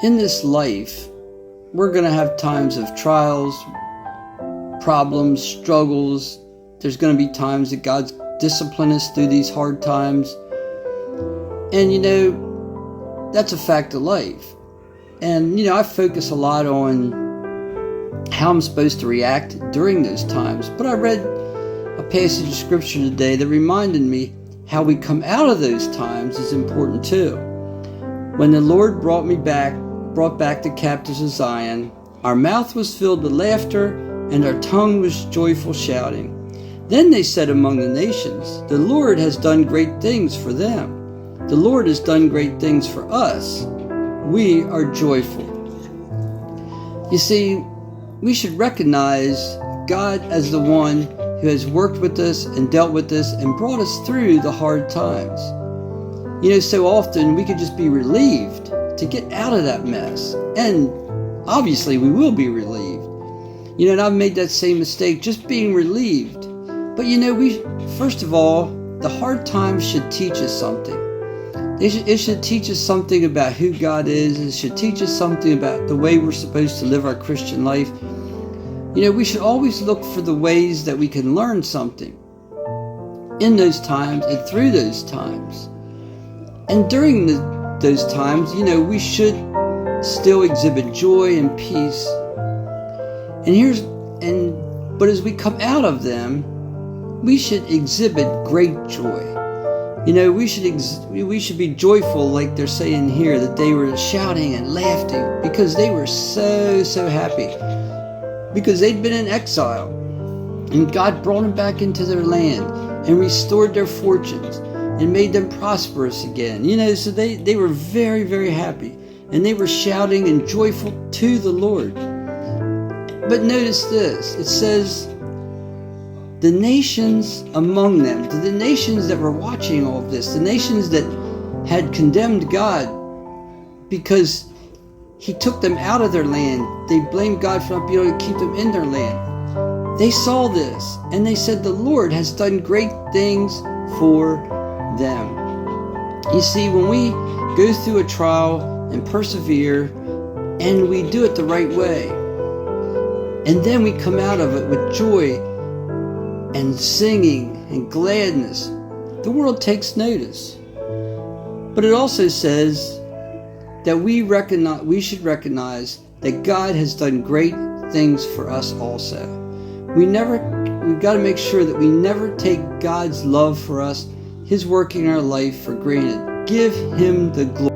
In this life, we're going to have times of trials, problems, struggles. There's going to be times that God's discipline us through these hard times. And that's a fact of life. And I focus a lot on how I'm supposed to react during those times. But I read a passage of scripture today that reminded me how we come out of those times is important too. When the Lord brought back the captives of Zion, our mouth was filled with laughter, and our tongue was joyful shouting. Then they said among the nations, the Lord has done great things for them. The Lord has done great things for us. We are joyful. You see, we should recognize God as the one who has worked with us and dealt with us and brought us through the hard times. So often we could just be relieved to get out of that mess. And obviously we will be relieved. And I've made that same mistake, just being relieved. But first of all, the hard times should teach us something. It should teach us something about who God is. It should teach us something about the way we're supposed to live our Christian life. We should always look for the ways that we can learn something in those times and through those times. And during those times, we should still exhibit joy and peace. But as we come out of them, we should exhibit great joy. We should be joyful, like they're saying here, that they were shouting and laughing because they were so happy. Because they'd been in exile, and God brought them back into their land and restored their fortunes and made them prosperous again. So they were very, very happy, and they were shouting and joyful to the Lord. But notice this, it says, the nations among them, the nations that were watching all of this, the nations that had condemned God because He took them out of their land, they blamed God for not being able to keep them in their land. They saw this and they said, the Lord has done great things for them. You see, when we go through a trial and persevere and we do it the right way, and then we come out of it with joy and singing and gladness, the world takes notice. But it also says that we should recognize that God has done great things for us also. We've got to make sure that we never take God's love for us, His work in our life, for granted. Give Him the glory.